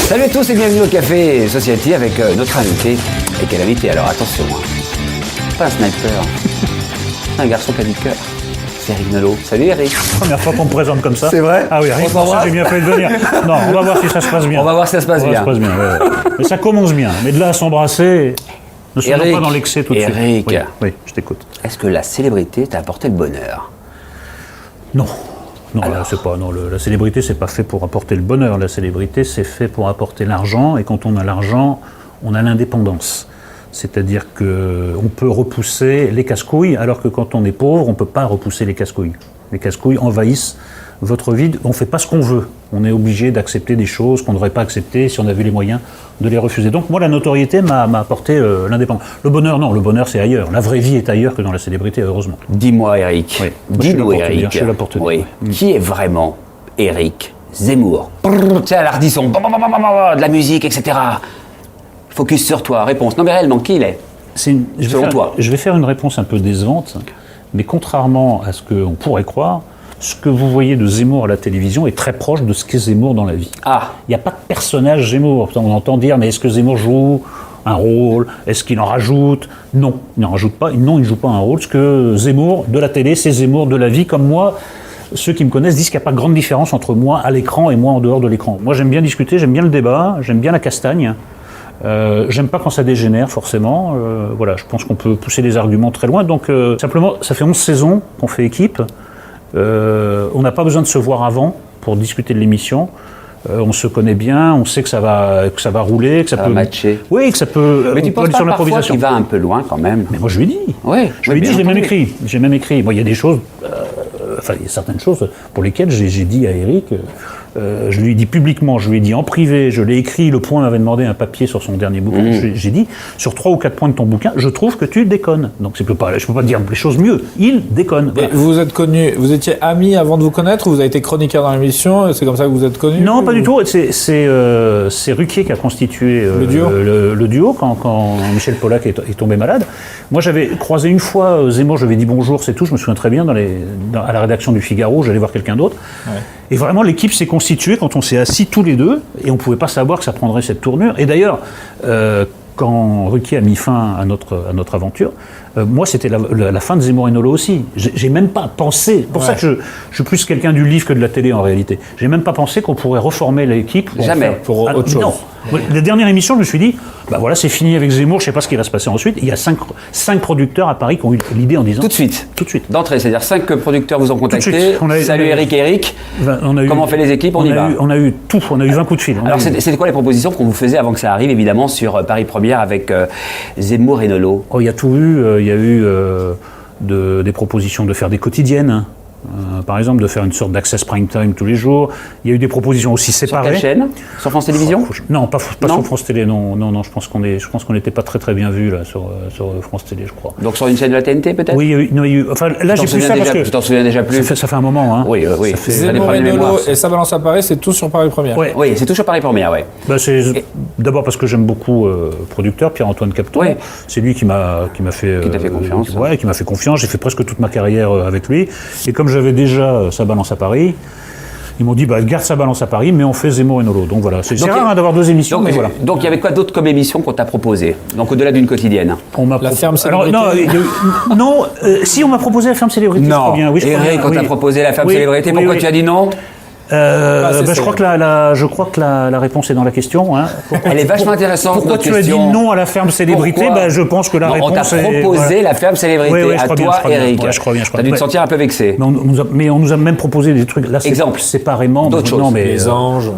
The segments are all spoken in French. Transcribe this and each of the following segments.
Salut à tous et bienvenue au Café Society avec notre invité. Et quel invité alors, attention, pas un sniper, un garçon qui a du cœur. C'est Eric Nolot. Salut Eric. Première fois qu'on me présente comme ça. C'est vrai? Ah oui, Eric, ça j'ai bien fait de venir. Non, on va voir si ça se passe bien. On va voir si ça se passe bien. Ouais. Mais ça commence bien. Mais de là à s'embrasser, ne soyons pas dans l'excès tout de suite. Eric, oui, je t'écoute. Est-ce que la célébrité t'a apporté le bonheur? Non. Non, là, c'est pas. Non, la célébrité, c'est pas fait pour apporter le bonheur. La célébrité, c'est fait pour apporter l'argent. Et quand on a l'argent, on a l'indépendance. C'est-à-dire qu'on peut repousser les casse-couilles, alors que quand on est pauvre, on ne peut pas repousser les casse-couilles. Les casse-couilles envahissent votre vie. On ne fait pas ce qu'on veut. On est obligé d'accepter des choses qu'on ne devrait pas accepter si on avait les moyens de les refuser. Donc moi, la notoriété m'a apporté l'indépendance. Le bonheur, non. Le bonheur, c'est ailleurs. La vraie vie est ailleurs que dans la célébrité, heureusement. Dis-moi, Eric. Oui. Dis-nous, Eric. Je suis là pour te dire. Oui. Qui est vraiment Eric Zemmour? Tu sais, à l'ardisson, de la musique, etc. Focus sur toi, réponse. Non mais réellement, qui il est, selon toi? Je vais faire une réponse un peu décevante, mais contrairement à ce qu'on pourrait croire, ce que vous voyez de Zemmour à la télévision est très proche de ce qu'est Zemmour dans la vie. Ah. Il n'y a pas de personnage Zemmour. On entend dire, mais est-ce que Zemmour joue un rôle? Est-ce qu'il en rajoute? Non, il n'en rajoute pas. Non, il ne joue pas un rôle. Ce que Zemmour de la télé, c'est Zemmour de la vie, comme moi. Ceux qui me connaissent disent qu'il n'y a pas de grande différence entre moi à l'écran et moi en dehors de l'écran. Moi, j'aime bien discuter, j'aime bien le débat, j'aime bien la castagne. J'aime pas quand ça dégénère forcément, voilà, je pense qu'on peut pousser les arguments très loin, donc simplement ça fait 11 saisons qu'on fait équipe, on n'a pas besoin de se voir avant pour discuter de l'émission, on se connaît bien, on sait que ça va rouler, que ça peut matcher. Oui, que ça peut. Mais tu penses pas parfois qu'il va un peu loin quand même? Mais moi je lui dis. Ouais, je lui dis, j'ai même écrit. Bon, il y a des choses, enfin il y a certaines choses pour lesquelles j'ai dit à Eric. Je lui ai dit publiquement, je lui ai dit en privé, je l'ai écrit, Le Point m'avait demandé un papier sur son dernier bouquin, j'ai dit, sur 3 ou 4 points de ton bouquin, je trouve que tu déconnes. Donc je peux pas dire les choses mieux, il déconne. Voilà. Vous vous êtes connus, vous étiez amis avant de vous connaître, ou vous avez été chroniqueur dans l'émission, c'est comme ça que vous êtes connus? Non, pas du tout, c'est Ruquier qui a constitué le duo quand Michel Pollack est tombé malade. Moi j'avais croisé une fois Zemmour, je lui ai dit bonjour, c'est tout, je me souviens très bien, à la rédaction du Figaro, j'allais voir quelqu'un d'autre. Ouais. Et vraiment, l'équipe s'est constituée quand on s'est assis tous les deux, et on ne pouvait pas savoir que ça prendrait cette tournure. Et d'ailleurs, quand Ruquier a mis fin à notre aventure, moi, c'était la fin de Zemmour et Nolot aussi. J'ai même pas pensé, pour ça que je suis plus quelqu'un du livre que de la télé en réalité. J'ai même pas pensé qu'on pourrait reformer l'équipe pour autre chose. Non. La dernière émission, je me suis dit, bah voilà, c'est fini avec Zemmour, je sais pas ce qui va se passer ensuite. Il y a 5 producteurs à Paris qui ont eu l'idée en disant... Tout de suite. D'entrée, c'est-à-dire 5 producteurs vous ont contacté. Salut Eric. Comment on fait les équipes? On y va. On a eu tout, on a eu 20 coups de fil. Alors c'était quoi les propositions qu'on vous faisait avant que ça arrive, évidemment, sur Paris Première avec Zemmour et Nolot? Il y a tout eu, il y a eu des propositions de faire des quotidiennes. Par exemple, de faire une sorte d'access prime time tous les jours. Il y a eu des propositions aussi séparées. Sur quelle chaîne? Sur France Télévisions? Non, pas sur France Télé, non, je pense qu'on n'était pas très bien vu là sur France Télé, je crois. Donc sur une chaîne de la TNT peut-être? Oui, il y a eu. Enfin, là j'ai plus ça parce que. Tu t'en souviens déjà plus? Ça fait un moment, hein. Oui. Zemmour et Nolot et Ça balance à Paris, c'est tout sur Paris Première. Oui, c'est tout sur Paris Première, oui. D'abord parce que j'aime beaucoup producteur Pierre-Antoine Capton. Ouais. C'est lui qui m'a fait. Qui t'a fait confiance. Qui m'a fait confiance. J'ai fait presque toute ma carrière avec lui. Et comme j'avais déjà Ça balance à Paris, ils m'ont dit garde Ça balance à Paris, mais on fait Zemmour et Nolot. Donc voilà, c'est rare d'avoir 2 émissions. Donc, mais voilà. Donc il y avait quoi d'autre comme émission qu'on t'a proposé? Donc au-delà d'une quotidienne? La ferme célébrité. Si on m'a proposé la ferme célébrité. Non. Bien. Oui, Eric, quand t'as proposé la ferme célébrité, pourquoi tu as dit non? Je crois que la réponse est dans la question. Hein. Elle est vachement intéressante. Pourquoi tu as dit non à la ferme célébrité? Je pense que la réponse est... On t'a proposé la ferme célébrité à toi, Eric. Je crois bien. Tu as dû te sentir un peu vexé. Mais on nous a même proposé des trucs, là, séparément. D'autres choses. Les anges.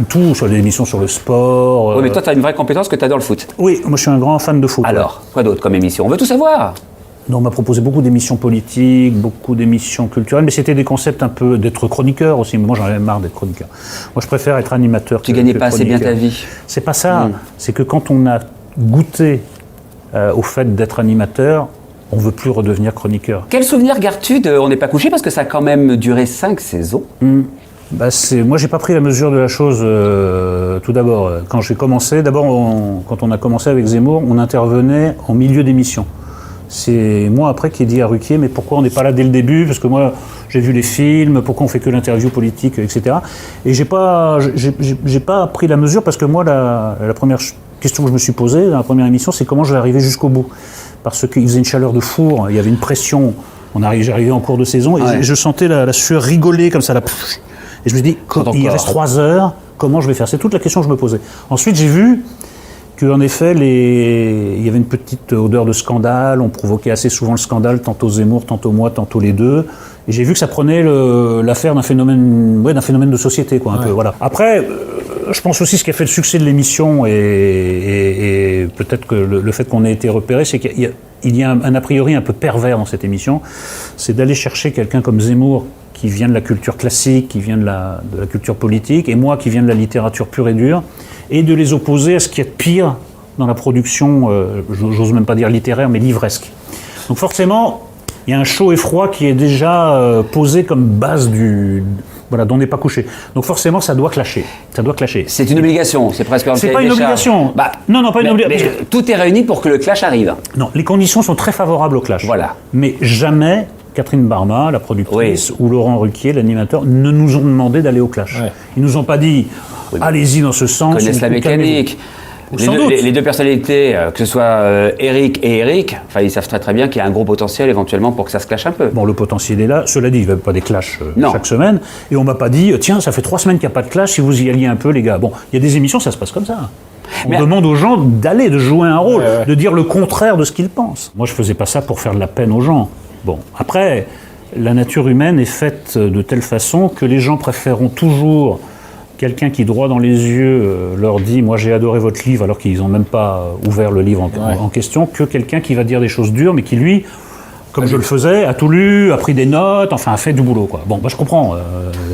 Tout, sur des émissions sur le sport. Oui, mais toi, tu as une vraie compétence que tu adores le foot. Oui, moi je suis un grand fan de foot. Alors, quoi d'autre comme émission? On veut tout savoir. Non, on m'a proposé beaucoup d'émissions politiques, beaucoup d'émissions culturelles, mais c'était des concepts un peu d'être chroniqueur aussi. Moi, j'en avais marre d'être chroniqueur. Moi, je préfère être animateur. Tu gagnais pas assez bien ta vie. C'est pas ça. C'est que quand on a goûté au fait d'être animateur, on veut plus redevenir chroniqueur. Quel souvenir gardes-tu de On n'est pas couché, parce que ça a quand même duré 5 saisons? Moi, j'ai pas pris la mesure de la chose. Tout d'abord, quand j'ai commencé, quand on a commencé avec Zemmour, on intervenait en milieu d'émission. C'est moi après qui ai dit à Ruquier, mais pourquoi on n'est pas là dès le début? Parce que moi, j'ai vu les films, pourquoi on fait que l'interview politique, etc. Et j'ai pas pris la mesure parce que moi, la première question que je me suis posée dans la première émission, c'est comment je vais arriver jusqu'au bout. Parce qu'il faisait une chaleur de four, il y avait une pression. J'arrivais en cours de saison et je sentais la sueur rigoler comme ça. Et je me suis dit, il reste 3 heures, comment je vais faire? C'est toute la question que je me posais. Ensuite, j'ai vu qu'en effet, il y avait une petite odeur de scandale, on provoquait assez souvent le scandale, tantôt Zemmour, tantôt moi, tantôt les deux. Et j'ai vu que ça prenait l'affaire d'un phénomène de société, quoi, un peu, voilà. Après, je pense aussi ce qui a fait le succès de l'émission et peut-être que le fait qu'on ait été repéré, c'est qu'il y a un a priori un peu pervers dans cette émission, c'est d'aller chercher quelqu'un comme Zemmour qui vient de la culture classique, qui vient de la culture politique, et moi qui viens de la littérature pure et dure, et de les opposer à ce qu'il y a de pire dans la production, j'ose même pas dire littéraire, mais livresque. Donc forcément, il y a un chaud et froid qui est déjà posé comme base dont on n'est pas couché. Donc forcément, ça doit clasher. C'est une obligation, c'est presque un C'est pas une obligation. Non, pas une obligation. Mais tout est réuni pour que le clash arrive. Non, les conditions sont très favorables au clash. Voilà. Mais jamais Catherine Barma, la productrice, ou Laurent Ruquier, l'animateur, ne nous ont demandé d'aller au clash. Ouais. Ils nous ont pas dit allez-y dans ce sens. Ils connaissent la mécanique. Les deux personnalités, que ce soit Eric et Eric, ils savent très bien qu'il y a un gros potentiel éventuellement pour que ça se clash un peu. Bon, le potentiel est là. Cela dit, il n'y avait pas des clashs chaque semaine. Et on ne m'a pas dit, tiens, ça fait 3 semaines qu'il n'y a pas de clash, si vous y alliez un peu, les gars. Bon, il y a des émissions, ça se passe comme ça. On demande aux gens de jouer un rôle, de dire le contraire de ce qu'ils pensent. Moi, je ne faisais pas ça pour faire de la peine aux gens. Bon, après, la nature humaine est faite de telle façon que les gens préféreront toujours quelqu'un qui, droit dans les yeux, leur dit « moi j'ai adoré votre livre » alors qu'ils n'ont même pas ouvert le livre en question, que quelqu'un qui va dire des choses dures mais qui lui, comme je le faisais, a tout lu, a pris des notes, enfin a fait du boulot, quoi. Bon, je comprends,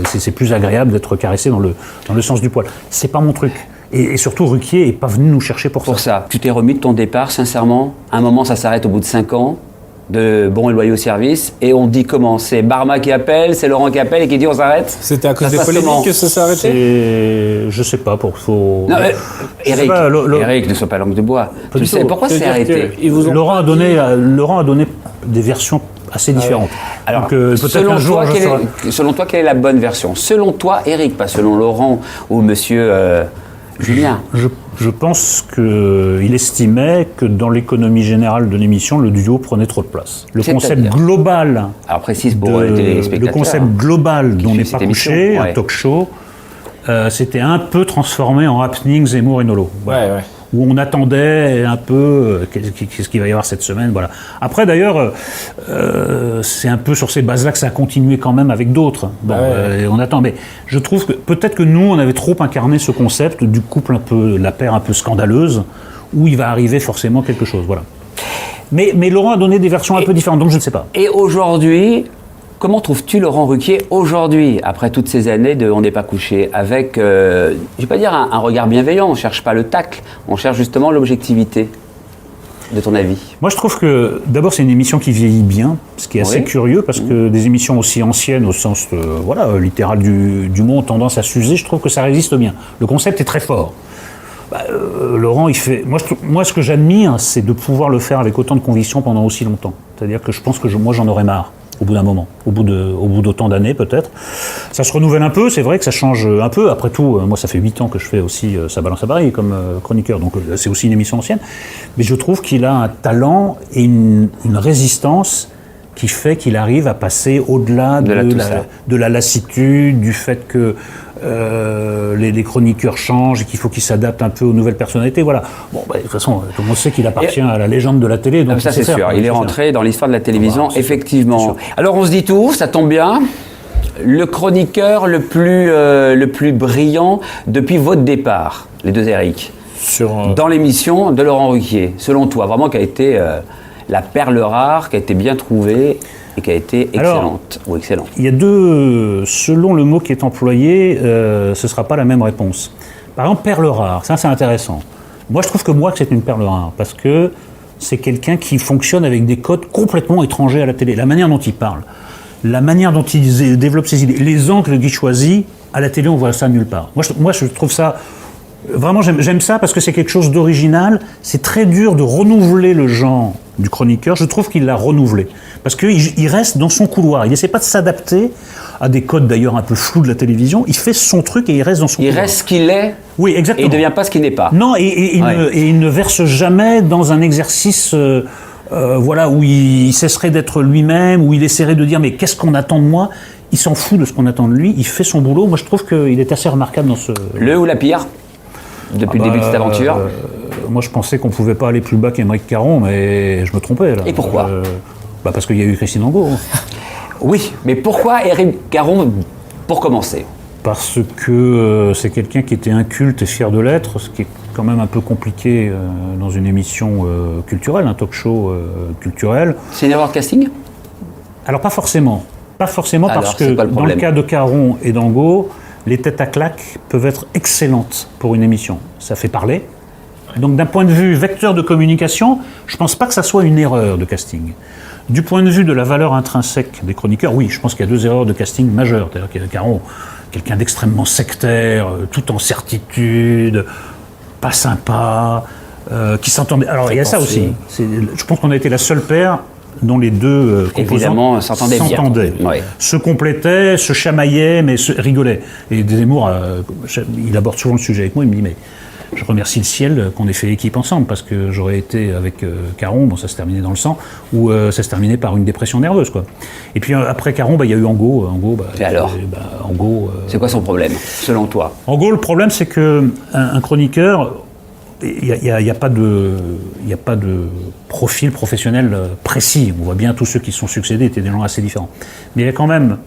c'est plus agréable d'être caressé dans le sens du poil. C'est pas mon truc. Et surtout, Ruquier n'est pas venu nous chercher pour ça. Tu t'es remis de ton départ, sincèrement. À un moment, ça s'arrête au bout de 5 ans. De bons et loyaux services, et on dit comment? C'est Barma qui appelle, c'est Laurent qui appelle et qui dit on s'arrête? C'était à cause des polémiques que ça s'est arrêté? Je sais pas, Eric, ne sois pas langue de bois. Tu sais pourquoi c'est arrêté? Laurent a donné des versions assez différentes. Alors, donc, peut-être un jour, selon toi, quelle est la bonne version? Selon toi, Eric, pas selon Laurent ou monsieur Julien. Je pense qu'il estimait que dans l'économie générale de l'émission, le duo prenait trop de place. Le concept global. Alors précise pour les téléspectateurs. Le concept global dont n'est pas couché, un talk show, c'était un peu transformé en happening Zemmour et Nolo. Voilà. Ouais. Où on attendait un peu qu'est-ce qu'il va y avoir cette semaine, voilà. Après d'ailleurs, c'est un peu sur ces bases-là que ça a continué quand même avec d'autres. Bon, on attend, mais je trouve que peut-être que nous, on avait trop incarné ce concept du couple un peu, la paire un peu scandaleuse, où il va arriver forcément quelque chose, voilà. Mais Laurent a donné des versions un peu différentes, donc je ne sais pas. Et aujourd'hui, comment trouves-tu Laurent Ruquier aujourd'hui, après toutes ces années de On n'est pas couché, avec, je ne vais pas dire un regard bienveillant, on ne cherche pas le tacle, on cherche justement l'objectivité, de ton avis? Moi je trouve que, d'abord c'est une émission qui vieillit bien, ce qui est assez curieux, parce que des émissions aussi anciennes, au sens littéral du mot, ont tendance à s'user, je trouve que ça résiste bien. Le concept est très fort. Laurent, il fait. Moi, ce que j'admire, c'est de pouvoir le faire avec autant de conviction pendant aussi longtemps. C'est-à-dire que je pense que moi j'en aurais marre. Au bout d'un moment, au bout d'autant d'années peut-être. Ça se renouvelle un peu, c'est vrai que ça change un peu. Après tout, moi ça fait 8 ans que je fais aussi Ça balance à Paris comme chroniqueur, donc c'est aussi une émission ancienne. Mais je trouve qu'il a un talent et une résistance qui fait qu'il arrive à passer au-delà de la lassitude, du fait que les chroniqueurs changent et qu'il faut qu'ils s'adaptent un peu aux nouvelles personnalités. Voilà. Bon, de toute façon, tout le monde sait qu'il appartient à la légende de la télé. Donc ça, c'est sûr. Il est rentré dans l'histoire de la télévision, effectivement. Alors, on se dit tout, ça tombe bien. Le chroniqueur le plus brillant depuis votre départ, les deux Eric, dans l'émission de Laurent Ruquier, selon toi, vraiment, qui a été la perle rare, qui a été bien trouvée et qui a été excellente. Il y a selon le mot qui est employé, ce ne sera pas la même réponse. Par exemple, perle rare, ça c'est intéressant. Moi je trouve que c'est une perle rare, parce que c'est quelqu'un qui fonctionne avec des codes complètement étrangers à la télé. La manière dont il parle, la manière dont il développe ses idées, les angles qu'il choisit, à la télé on voit ça nulle part. Moi je trouve ça Vraiment, j'aime ça parce que c'est quelque chose d'original. C'est très dur de renouveler le genre du chroniqueur. Je trouve qu'il l'a renouvelé. Parce qu'il reste dans son couloir. Il n'essaie pas de s'adapter à des codes d'ailleurs un peu flous de la télévision. Il fait son truc et il reste dans son couloir. Il reste ce qu'il est. Oui, exactement. Et il ne devient pas ce qu'il n'est pas. Non, et il ne verse jamais dans un exercice où il cesserait d'être lui-même, où il essaierait de dire mais qu'est-ce qu'on attend de moi ? Il s'en fout de ce qu'on attend de lui. Il fait son boulot. Moi, je trouve qu'il est assez remarquable dans ce... Le ou la pire depuis le début de cette aventure. Moi, je pensais qu'on pouvait pas aller plus bas qu'Émeric Caron, mais je me trompais. Là. Et pourquoi parce qu'il y a eu Christine Angot. Oui, mais pourquoi Éric Caron pour commencer ? Parce que c'est quelqu'un qui était inculte et fier de l'être, ce qui est quand même un peu compliqué dans une émission culturelle, un talk show culturel. C'est une erreur de casting ? Alors pas forcément. Pas forcément Alors, parce que dans le cas de Caron et d'Angot, les têtes à claques peuvent être excellentes pour une émission. Ça fait parler. Donc d'un point de vue vecteur de communication, je ne pense pas que ça soit une erreur de casting. Du point de vue de la valeur intrinsèque des chroniqueurs, oui, je pense qu'il y a 2 erreurs de casting majeures. C'est-à-dire qu'il y a Caron, quelqu'un d'extrêmement sectaire, tout en certitude, pas sympa, qui s'entendait. Alors il y a ça aussi. Je pense qu'on a été la seule paire dont les 2 composants s'entendaient, ouais. Se complétaient, se chamaillaient, mais rigolaient. Et Zemmour, il aborde souvent le sujet avec moi, il me dit mais je remercie le ciel qu'on ait fait équipe ensemble, parce que j'aurais été avec Caron, bon ça se terminait dans le sang, ou ça se terminait par une dépression nerveuse, quoi. Et puis après Caron, il y a eu Angot. Et alors c'est quoi son problème, selon toi ? Angot, le problème c'est qu'un chroniqueur, il n'y a pas de profil professionnel précis. On voit bien tous ceux qui sont succédés étaient des gens assez différents. Mais il y a quand même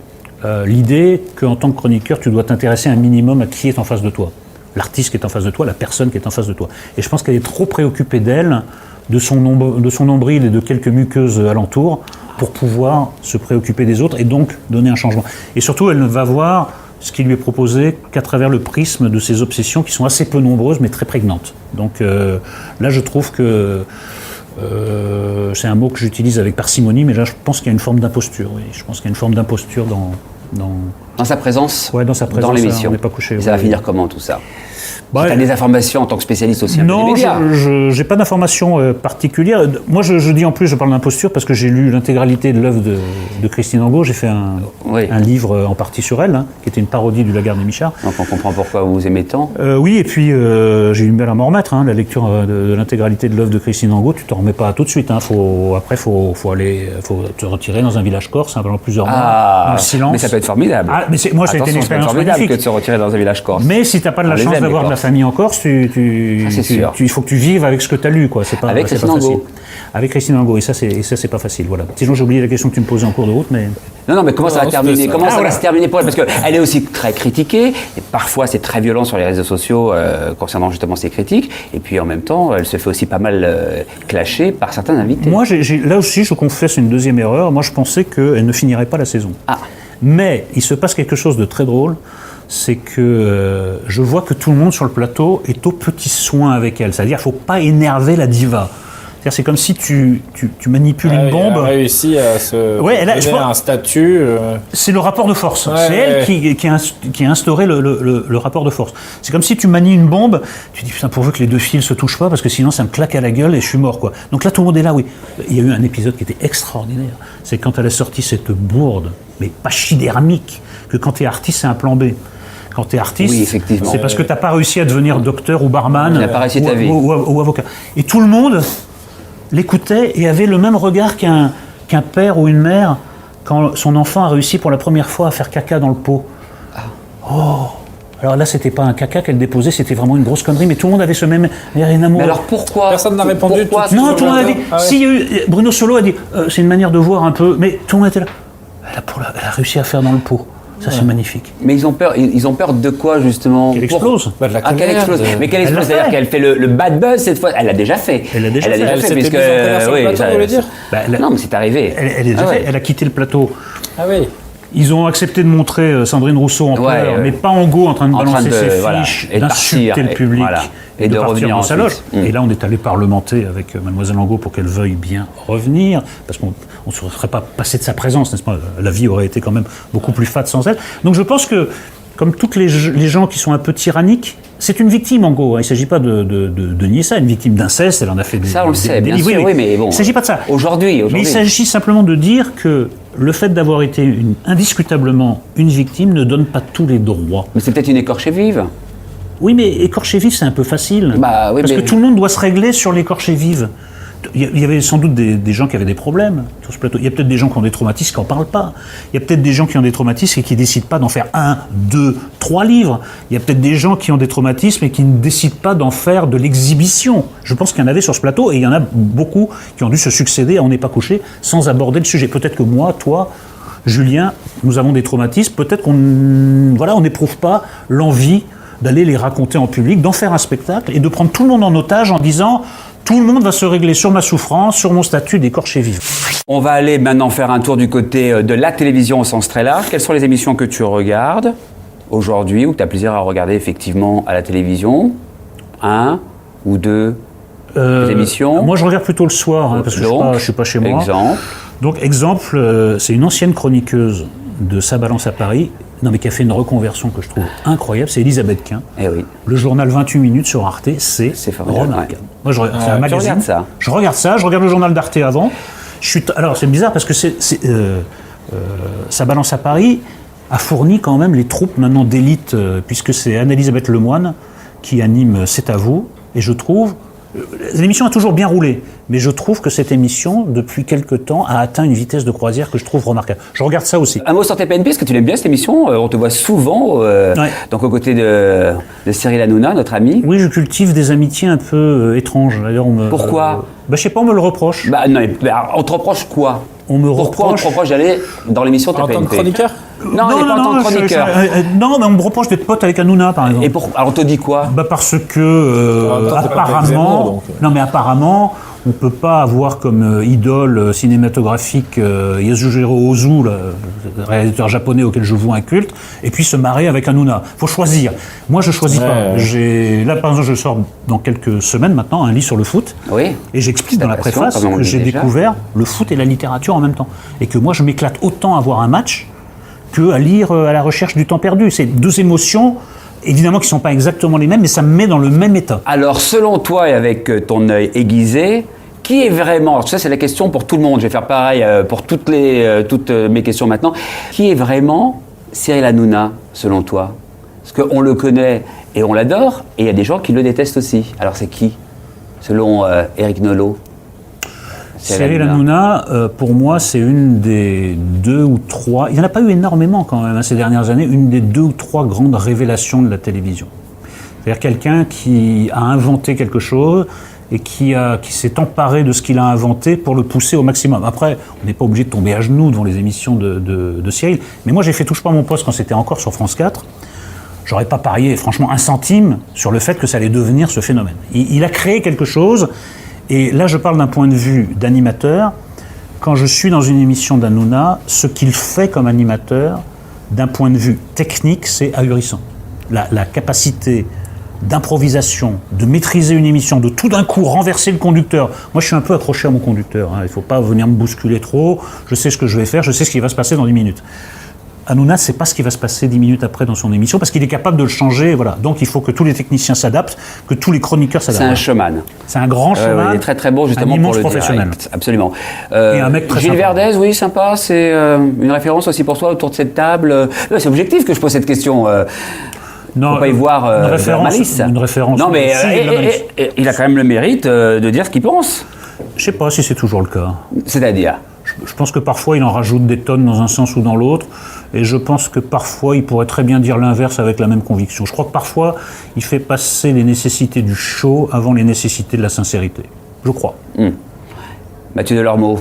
l'idée qu'en tant que chroniqueur, tu dois t'intéresser un minimum à qui est en face de toi. L'artiste qui est en face de toi, la personne qui est en face de toi. Et je pense qu'elle est trop préoccupée d'elle, de son nombril et de quelques muqueuses alentour, pour pouvoir se préoccuper des autres et donc donner un changement. Et surtout, elle ne va voir ce qui lui est proposé qu'à travers le prisme de ses obsessions qui sont assez peu nombreuses mais très prégnantes. Donc là, je trouve que c'est un mot que j'utilise avec parcimonie, mais là, je pense qu'il y a une forme d'imposture. Oui. Je pense qu'il y a une forme d'imposture dans sa présence, dans l'émission. On n'est pas couché. Ça va finir comment tout ça ? Tu Bah, as des informations en tant que spécialiste aussi non, des médias. je n'ai pas d'informations particulières. Moi, je dis en plus, je parle d'imposture parce que j'ai lu l'intégralité de l'œuvre de Christine Angot. J'ai fait un livre en partie sur elle, qui était une parodie du Lagarde et Michard. Donc on comprend pourquoi vous aimez tant. Oui, et puis j'ai eu une belle à m'en remettre. La lecture de l'intégralité de l'œuvre de Christine Angot, tu t'en remets pas tout de suite. Après, faut te retirer dans un village corse pendant plusieurs mois, en silence. Mais ça peut être formidable. Moi, ça a été une expérience formidable magnifique. Que de se retirer dans un village corse. Mais si tu n'as pas de la chance d'avoir de la famille en Corse, il faut que tu vives avec ce que tu as lu, quoi. C'est pas, avec c'est Christine pas facile. Angot. Avec Christine Angot, et ça c'est pas facile, voilà. Sinon j'ai oublié la question que tu me posais en cours de route, mais... Non, mais comment ça va terminer ? Comment ça voilà. va se terminer pour elle ? Parce qu'elle est aussi très critiquée, et parfois c'est très violent sur les réseaux sociaux concernant justement ses critiques, et puis en même temps, elle se fait aussi pas mal clasher par certains invités. Moi, là aussi, je confesse une deuxième erreur. Moi, je pensais qu'elle ne finirait pas la saison. Ah. Mais il se passe quelque chose de très drôle, c'est que je vois que tout le monde sur le plateau est au petit soin avec elle. C'est-à-dire qu'il ne faut pas énerver la diva. C'est-à-dire, c'est comme si tu manipules une bombe. Elle a réussi à se donner un statut. C'est le rapport de force. Ouais, c'est elle qui a instauré le rapport de force. C'est comme si tu manies une bombe, tu dis putain, pourvu que les 2 fils se touchent pas, parce que sinon ça me claque à la gueule et je suis mort, quoi. Donc là, tout le monde est là, oui. Il y a eu un épisode qui était extraordinaire. C'est quand elle a sorti cette bourde, mais pachydermique, que quand tu es artiste, c'est un plan B. Quand tu es artiste, oui, effectivement. C'est parce que tu n'as pas réussi à devenir docteur ou barman ou avocat. Et tout le monde l'écoutait et avait le même regard qu'un père ou une mère quand son enfant a réussi pour la première fois à faire caca dans le pot. Oh. Alors là, c'était pas un caca qu'elle déposait, c'était vraiment une grosse connerie, mais tout le monde avait ce même air inamoureux. Mais alors pourquoi ? Personne n'a répondu. Non, tout le monde a dit. Si, il y a eu, Bruno Solo a dit, c'est une manière de voir un peu, mais tout le monde était là. Elle a réussi à faire dans le pot. Ça, c'est magnifique. Mais ils ont peur de quoi, justement ? Qu'elle explose. Qu'elle explose. Mais qu'elle explose, c'est-à-dire qu'elle fait le bad buzz cette fois. Elle l'a déjà fait. Elle l'a déjà fait. Puisque... vous voulez dire ? Non, mais c'est arrivé. Elle a quitté le plateau. Ah oui. Ils ont accepté de montrer Sandrine Rousseau en pleurs, mais pas Angot en train de balancer ses fiches, d'insulter le public et de revenir dans sa loge. ensuite. Et là, on est allé parlementer avec Mademoiselle Angot pour qu'elle veuille bien revenir, parce qu'on ne serait pas passé de sa présence, n'est-ce pas ? La vie aurait été quand même beaucoup plus fade sans elle. Donc je pense que comme toutes les gens qui sont un peu tyranniques, c'est une victime en gros. Il ne s'agit pas de nier ça. Une victime d'inceste, elle en a fait des. Ça, on le sait, bien livres. sûr, oui, mais bon. Il ne s'agit pas de ça. Aujourd'hui. Mais il s'agit simplement de dire que le fait d'avoir été indiscutablement une victime ne donne pas tous les droits. Mais c'est peut-être une écorchée vive. Oui, mais écorcher vive, c'est un peu facile. Bah, oui, parce mais... que tout le monde doit se régler sur l'écorcher vive. Il y avait sans doute des gens qui avaient des problèmes sur ce plateau. Il y a peut-être des gens qui ont des traumatismes qui n'en parlent pas. Il y a peut-être des gens qui ont des traumatismes et qui ne décident pas d'en faire 1, 2, 3 livres. Il y a peut-être des gens qui ont des traumatismes et qui ne décident pas d'en faire de l'exhibition. Je pense qu'il y en avait sur ce plateau et il y en a beaucoup qui ont dû se succéder à On n'est pas couché sans aborder le sujet. Peut-être que moi, toi, Julien, nous avons des traumatismes. Peut-être qu'on n'éprouve pas l'envie d'aller les raconter en public, d'en faire un spectacle et de prendre tout le monde en otage en disant... Tout le monde va se régler sur ma souffrance, sur mon statut d'écorché vif. On va aller maintenant faire un tour du côté de la télévision au sens très large. Quelles sont les émissions que tu regardes aujourd'hui ou que tu as plaisir à regarder effectivement à la télévision? 1 ou 2 émissions? Moi, je regarde plutôt le soir, parce que je ne suis pas chez moi. Exemple. Donc, exemple, c'est une ancienne chroniqueuse de Ça balance à Paris, mais qui a fait une reconversion que je trouve incroyable, c'est Elisabeth Quint. Eh oui. Le journal 28 minutes sur Arte, c'est formidable. remarquable. Moi, c'est un magazine. Tu regardes ça? Je regarde ça, je regarde le journal d'Arte avant. Alors, c'est bizarre parce que Ça balance à Paris a fourni quand même les troupes maintenant d'élite, puisque c'est Anne-Elisabeth Lemoine qui anime C'est à vous, et je trouve... L'émission a toujours bien roulé, mais je trouve que cette émission, depuis quelque temps, a atteint une vitesse de croisière que je trouve remarquable. Je regarde ça aussi. Un mot sur TPNP, est-ce que tu l'aimes bien cette émission? On te voit souvent, donc aux côtés de Cyril Hanouna, notre ami. Oui, je cultive des amitiés un peu étranges. D'ailleurs, Pourquoi? Je sais pas, on me le reproche. Non, on te reproche quoi? Pourquoi on te reproche d'aller dans l'émission TPNP? En tant que chroniqueur? Non, mais pas en tant que chroniqueur. Non, mais on me reproche d'être pote avec Hanouna, par exemple. Alors on te dit quoi? Parce que, apparemment... Non, mais apparemment, on ne peut pas avoir comme idole cinématographique Yasujiro Ozu, le réalisateur japonais auquel je voue un culte, et puis se marrer avec Hanouna. Il faut choisir. Moi, je ne choisis pas. Là, par exemple, je sors dans quelques semaines maintenant un livre sur le foot. Oui. Et j'explique dans la préface que j'ai découvert le foot et la littérature en même temps. Et que moi, je m'éclate autant à voir un match qu'à lire à la recherche du temps perdu. C'est deux émotions, évidemment, qui ne sont pas exactement les mêmes, mais ça me met dans le même état. Alors, selon toi et avec ton œil aiguisé, qui est vraiment, alors ça c'est la question pour tout le monde, je vais faire pareil pour toutes mes questions maintenant, qui est vraiment Cyril Hanouna, selon toi? Parce qu'on le connaît et on l'adore, et il y a des gens qui le détestent aussi. Alors c'est qui, selon Éric Nolot? Cyril Hanouna, pour moi, c'est une des 2 ou 3, il n'y en a pas eu énormément quand même ces dernières années, une des 2 ou 3 grandes révélations de la télévision. C'est-à-dire quelqu'un qui a inventé quelque chose et qui s'est emparé de ce qu'il a inventé pour le pousser au maximum. Après, on n'est pas obligé de tomber à genoux devant les émissions de Cyril, mais moi j'ai fait Touche pas mon poste quand c'était encore sur France 4. J'aurais pas parié, franchement, un centime sur le fait que ça allait devenir ce phénomène. Il a créé quelque chose. Et là, je parle d'un point de vue d'animateur. Quand je suis dans une émission d'Hanouna, ce qu'il fait comme animateur, d'un point de vue technique, c'est ahurissant. La capacité d'improvisation, de maîtriser une émission, de tout d'un coup renverser le conducteur. Moi, je suis un peu accroché à mon conducteur. Il ne faut pas venir me bousculer trop. Je sais ce que je vais faire, je sais ce qui va se passer dans 10 minutes. Hanouna ne sait pas ce qui va se passer 10 minutes après dans son émission parce qu'il est capable de le changer. Voilà. Donc il faut que tous les techniciens s'adaptent, que tous les chroniqueurs s'adaptent. C'est un showman. C'est un grand showman. Il est très très bon justement pour le professionnel. direct. Absolument. Et un mec très Gilles sympa. Verdez, oui, sympa. C'est une référence aussi pour toi autour de cette table. C'est objectif que je pose cette question. Non, faut pas y voir malice. Une référence. Non, mais il a quand même le mérite de dire ce qu'il pense. Je sais pas si c'est toujours le cas. C'est-à-dire? Je pense que parfois il en rajoute des tonnes dans un sens ou dans l'autre, et je pense que parfois il pourrait très bien dire l'inverse avec la même conviction. Je crois que parfois il fait passer les nécessités du show avant les nécessités de la sincérité. Je crois. Mathieu Delormeau,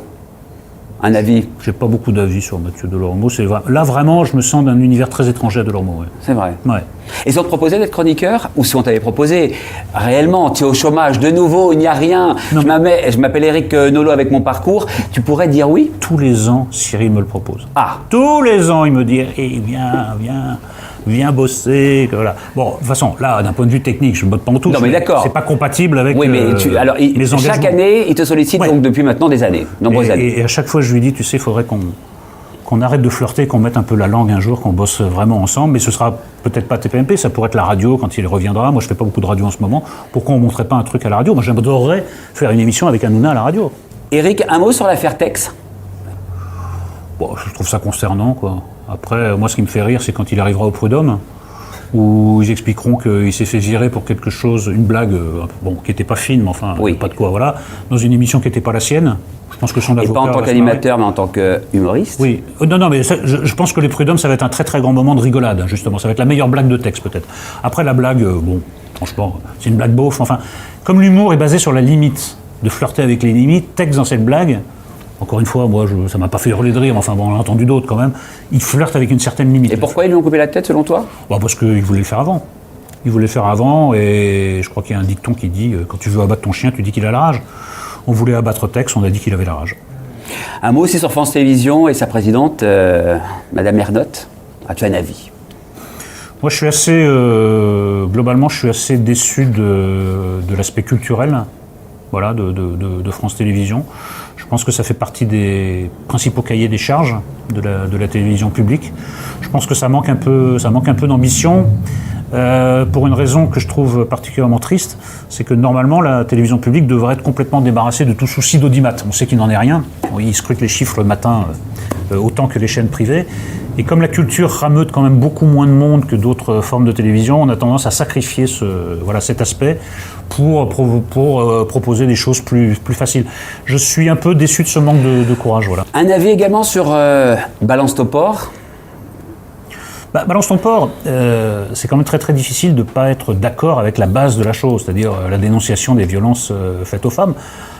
un avis? J'ai pas beaucoup d'avis sur Mathieu Delormeau. Là vraiment, je me sens d'un univers très étranger à Delormeau. Ouais. C'est vrai. Ouais. Et si on te proposait d'être chroniqueur, ou si on t'avait proposé, réellement, tu es au chômage, de nouveau, il n'y a rien, je m'appelle Éric Nolot avec mon parcours, tu pourrais dire oui? Tous les ans, Cyril me le propose. Ah. Tous les ans, il me dit viens bosser. Voilà. Bon, de toute façon, là, d'un point de vue technique, je ne botte pas en touche. Non, mais d'accord. C'est pas compatible avec oui, mais mes engagements. Chaque année, il te sollicite donc depuis maintenant des années, nombreuses années. Et à chaque fois, je lui dis, tu sais, il faudrait qu'on arrête de flirter, qu'on mette un peu la langue un jour, qu'on bosse vraiment ensemble. Mais ce sera peut-être pas TPMP, ça pourrait être la radio quand il reviendra. Moi, je fais pas beaucoup de radio en ce moment. Pourquoi on ne montrait pas un truc à la radio? Moi, j'adorerais faire une émission avec Hanouna à la radio. Eric, un mot sur l'affaire Tex? Bon, je trouve ça concernant, quoi. Après, moi, ce qui me fait rire, c'est quand il arrivera au Prud'homme, où ils expliqueront qu'il s'est fait virer pour quelque chose, une blague, bon, qui n'était pas fine, mais enfin, Oui. pas de quoi, voilà, dans une émission qui n'était pas la sienne. Je pense que son Et avocat... pas en tant va se qu'animateur, mais en tant qu'humoriste? Oui, non, mais ça, je pense que les Prud'hommes, ça va être un très très grand moment de rigolade, justement. Ça va être la meilleure blague de texte, peut-être. Après, la blague, bon, franchement, c'est une blague beauf. Enfin, comme l'humour est basé sur la limite, de flirter avec les limites, texte dans cette blague, encore une fois, moi, ça m'a pas fait hurler de rire, mais enfin, bon, on a entendu d'autres quand même, il flirte avec une certaine limite. Et pourquoi ils lui ont coupé la tête, selon toi? Bah, parce qu'il voulait le faire avant. Il voulait le faire avant, et je crois qu'il y a un dicton qui dit, quand tu veux abattre ton chien, tu dis qu'il a la rage. On voulait abattre Tex, on a dit qu'il avait la rage. Un mot aussi sur France Télévisions et sa présidente, Madame Ernotte. As-tu un avis? Moi, je suis assez, globalement, je suis assez déçu de l'aspect culturel, voilà, de France Télévisions. Je pense que ça fait partie des principaux cahiers des charges de la télévision publique. Je pense que ça manque un peu d'ambition. Pour une raison que je trouve particulièrement triste, c'est que normalement la télévision publique devrait être complètement débarrassée de tout souci d'audimat. On sait qu'il n'en est rien, il scrute les chiffres le matin autant que les chaînes privées, et comme la culture rameute quand même beaucoup moins de monde que d'autres formes de télévision, on a tendance à sacrifier cet aspect pour proposer des choses plus faciles. Je suis un peu déçu de ce manque de courage. Voilà. Un avis également sur Balance ton porc? Balance ton porc, c'est quand même très très difficile de ne pas être d'accord avec la base de la chose, c'est-à-dire la dénonciation des violences faites aux femmes.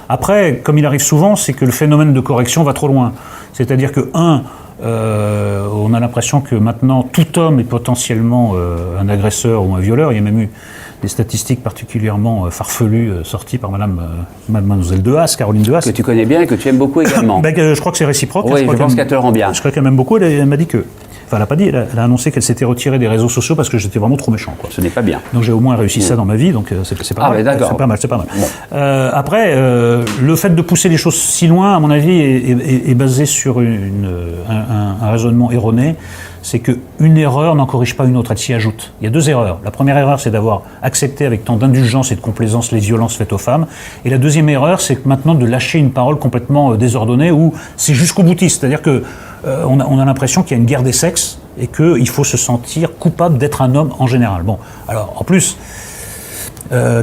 Après, comme il arrive souvent, c'est que le phénomène de correction va trop loin. C'est-à-dire que, on a l'impression que maintenant tout homme est potentiellement un agresseur ou un violeur. Il y a même eu des statistiques particulièrement farfelues sorties par mademoiselle Dehaze, Caroline Dehaze. Que tu connais bien et que tu aimes beaucoup également. Je crois que c'est réciproque. Oui, je pense qu'elle te le rend bien. Je crois qu'elle m'aime beaucoup. Elle m'a dit que... Enfin, elle n'a pas dit, elle a annoncé qu'elle s'était retirée des réseaux sociaux parce que j'étais vraiment trop méchant, quoi. Ce n'est pas bien. Donc j'ai au moins réussi ça dans ma vie, donc c'est pas mal. Mais d'accord. C'est pas mal. Bon. Après, le fait de pousser les choses si loin, à mon avis, est basé sur un raisonnement erroné. C'est qu'une erreur n'en corrige pas une autre, elle s'y ajoute. Il y a deux erreurs. La première erreur, c'est d'avoir accepté avec tant d'indulgence et de complaisance les violences faites aux femmes. Et la deuxième erreur, c'est maintenant de lâcher une parole complètement désordonnée où c'est jusqu'au boutiste. C'est-à-dire que on a l'impression qu'il y a une guerre des sexes et qu'il faut se sentir coupable d'être un homme en général. Bon, alors en plus,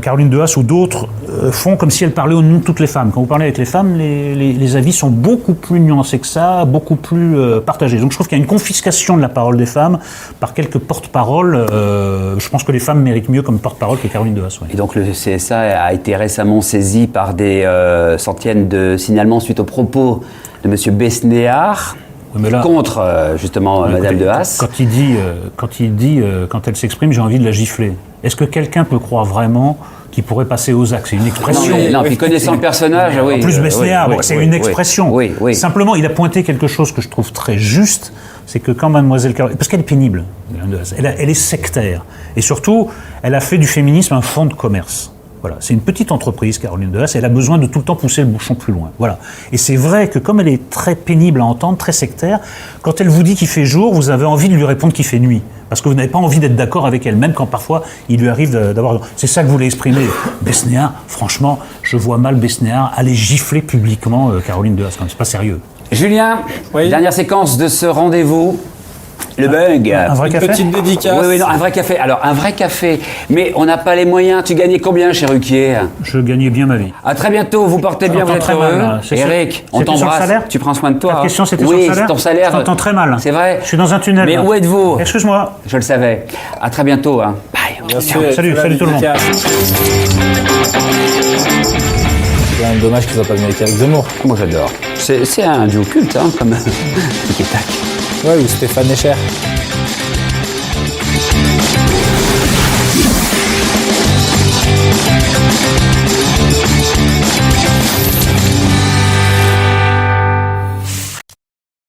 Caroline Dehaze ou d'autres font comme si elle parlait au nom de toutes les femmes. Quand vous parlez avec les femmes, les avis sont beaucoup plus nuancés que ça, beaucoup plus partagés. Donc je trouve qu'il y a une confiscation de la parole des femmes par quelques porte-paroles. Je pense que les femmes méritent mieux comme porte-parole que Caroline Dehaze. Ouais. Et donc le CSA a été récemment saisi par des centaines de signalements suite aux propos de M. Besnéard. Oui, mais là, contre justement Madame Dehaze. Quand elle s'exprime, j'ai envie de la gifler. Est-ce que quelqu'un peut croire vraiment qu'il pourrait passer aux actes? C'est une expression. Non, puis connaissant le personnage, oui. En plus, Besnéard, c'est une expression. Oui. Simplement, il a pointé quelque chose que je trouve très juste, c'est que quand Mademoiselle Caroline... Parce qu'elle est pénible, elle est sectaire. Et surtout, elle a fait du féminisme un fonds de commerce. Voilà, c'est une petite entreprise, Caroline Dehaze, elle a besoin de tout le temps pousser le bouchon plus loin. Voilà. Et c'est vrai que comme elle est très pénible à entendre, très sectaire, quand elle vous dit qu'il fait jour, vous avez envie de lui répondre qu'il fait nuit. Parce que vous n'avez pas envie d'être d'accord avec elle, même quand parfois il lui arrive d'avoir... C'est ça que voulait exprimer Besnéard. Franchement, je vois mal Besnéard aller gifler publiquement Caroline Dehaze. C'est pas sérieux. Julien, dernière séquence de ce rendez-vous. Le bug. Un vrai café. Petite dédicace. Oui, non, un vrai café. Alors, un vrai café. Mais on n'a pas les moyens. Tu gagnais combien chez Ruquier? Je gagnais bien ma vie. À très bientôt. Vous portez bien, vous êtes heureux. Eric, on t'embrasse. Tu prends soin de toi. La question, c'était oui, sur le salaire. Ton salaire. Je t'entends très mal. C'est vrai. Je suis dans un tunnel. Mais où êtes-vous? Excuse-moi. Je le savais. À très bientôt. Hein. Bye. Salut tout le monde. C'est quand même dommage qu'ils soient pas venus avec Eric Zemmour. Moi, j'adore. C'est un duo culte, hein, comme Tic et Tac. Ouais, ou Stéphane Echer.